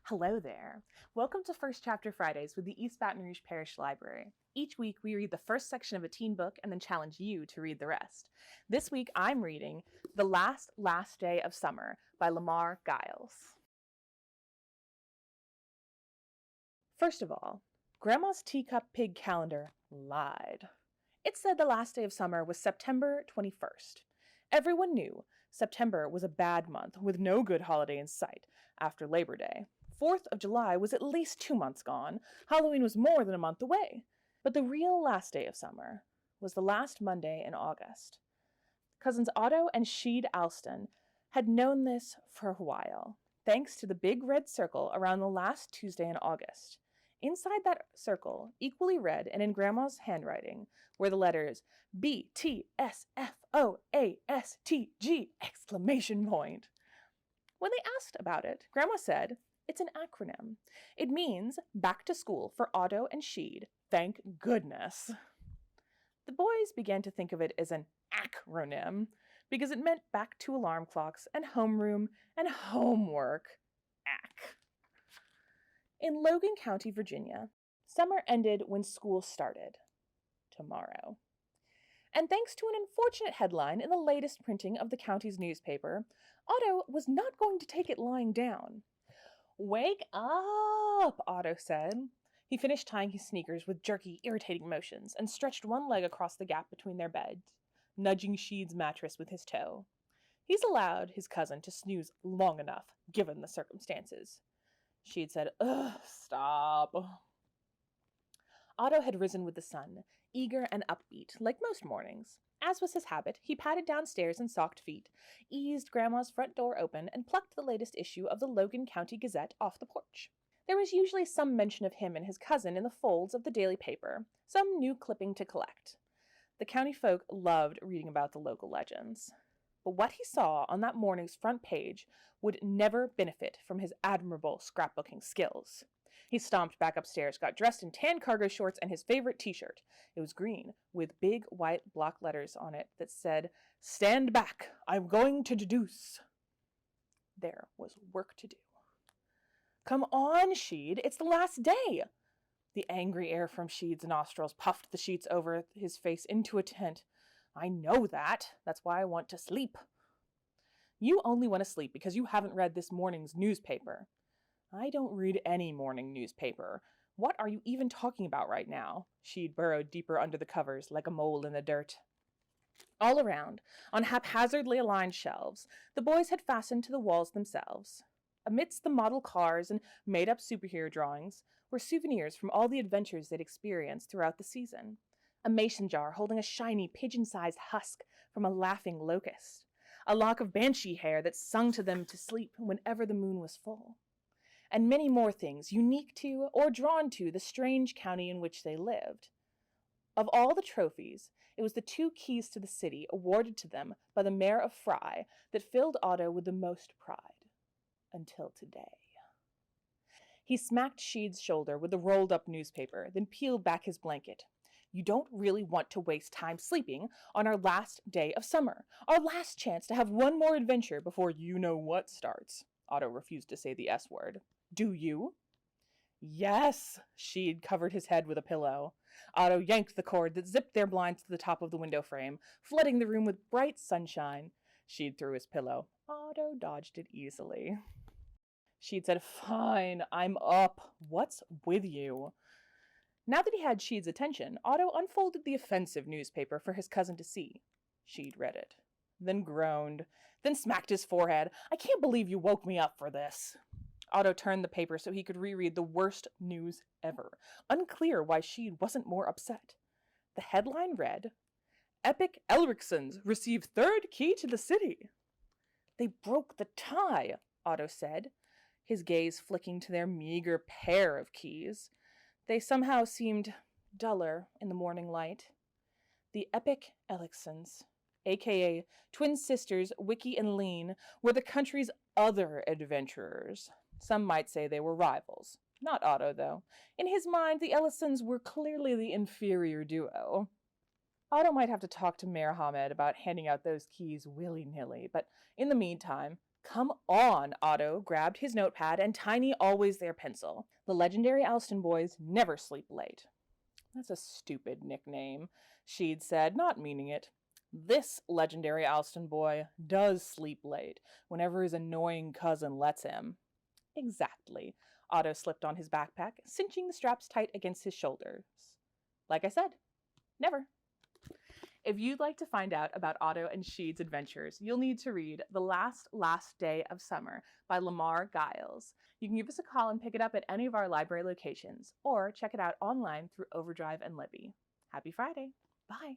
Hello there. Welcome to First Chapter Fridays with the East Baton Rouge Parish Library. Each week we read the first section of a teen book and then challenge you to read the rest. This week I'm reading The Last Day of Summer by Lamar Giles. First of all, Grandma's teacup pig calendar lied. It said the last day of summer was September 21st. Everyone knew September was a bad month with no good holiday in sight after Labor Day. 4th of July was at least 2 months gone. Halloween was more than a month away. But the real last day of summer was the last Monday in August. Cousins Otto and Sheed Alston had known this for a while, thanks to the big red circle around the last Tuesday in August. Inside that circle, equally red and in Grandma's handwriting, were the letters BTSFOASTG! When they asked about it, Grandma said, "It's an acronym. It means back to school for Otto and Sheed. Thank goodness." The boys began to think of it as an acronym because it meant back to alarm clocks and homeroom and homework. In Logan County, Virginia, summer ended when school started. Tomorrow. And thanks to an unfortunate headline in the latest printing of the county's newspaper, Otto was not going to take it lying down. "Wake up," Otto said. He finished tying his sneakers with jerky, irritating motions and stretched one leg across the gap between their beds, nudging Sheed's mattress with his toe. He's allowed his cousin to snooze long enough, given the circumstances. Sheed said, "Ugh, stop." Otto had risen with the sun, eager and upbeat, like most mornings. As was his habit, he padded downstairs in socked feet, eased Grandma's front door open, and plucked the latest issue of the Logan County Gazette off the porch. There was usually some mention of him and his cousin in the folds of the daily paper, some new clipping to collect. The county folk loved reading about the local legends. But what he saw on that morning's front page would never benefit from his admirable scrapbooking skills. He stomped back upstairs, got dressed in tan cargo shorts and his favorite t-shirt. It was green, with big white block letters on it that said, "Stand back, I'm going to deduce." There was work to do. "Come on, Sheed, it's the last day." The angry air from Sheed's nostrils puffed the sheets over his face into a tent. "I know that. That's why I want to sleep." "You only want to sleep because you haven't read this morning's newspaper." "I don't read any morning newspaper. What are you even talking about right now?" Sheed burrowed deeper under the covers like a mole in the dirt. All around, on haphazardly aligned shelves, the boys had fastened to the walls themselves. Amidst the model cars and made-up superhero drawings were souvenirs from all the adventures they'd experienced throughout the season. A mason jar holding a shiny, pigeon-sized husk from a laughing locust. A lock of banshee hair that sung to them to sleep whenever the moon was full. And many more things unique to or drawn to the strange county in which they lived. Of all the trophies, it was the 2 keys to the city awarded to them by the mayor of Fry that filled Otto with the most pride. Until today. He smacked Sheed's shoulder with the rolled-up newspaper, then peeled back his blanket. "You don't really want to waste time sleeping on our last day of summer, our last chance to have one more adventure before you-know-what starts." Otto refused to say the S word. "Do you?" "Yes." Sheed covered his head with a pillow. Otto yanked the cord that zipped their blinds to the top of the window frame, flooding the room with bright sunshine. Sheed threw his pillow. Otto dodged it easily. Sheed said, "Fine, I'm up. What's with you?" Now that he had Sheed's attention, Otto unfolded the offensive newspaper for his cousin to see. Sheed read it, then groaned, then smacked his forehead. "I can't believe you woke me up for this." Otto turned the paper so he could reread the worst news ever, unclear why Sheed wasn't more upset. The headline read, "Epic Elricsons receive 3rd key to the city." "They broke the tie," Otto said, his gaze flicking to their meager pair of keys. They somehow seemed duller in the morning light. The Epic Elricsons, a.k.a. twin sisters Wiki and Lean, were the country's other adventurers. Some might say they were rivals. Not Otto, though. In his mind, the Ellisons were clearly the inferior duo. Otto might have to talk to Mayor Hamed about handing out those keys willy-nilly, but in the meantime, Come on, Otto grabbed his notepad and Tiny always there pencil. The legendary Alston boys never sleep late. That's a stupid nickname, Sheed said, not meaning it. This legendary Alston boy does sleep late, whenever his annoying cousin lets him. Exactly. Otto slipped on his backpack, cinching the straps tight against his shoulders. Like I said, never. If you'd like to find out about Otto and Sheed's adventures, you'll need to read The Last Day of Summer by Lamar Giles. You can give us a call and pick it up at any of our library locations, or check it out online through Overdrive and Libby. Happy Friday. Bye.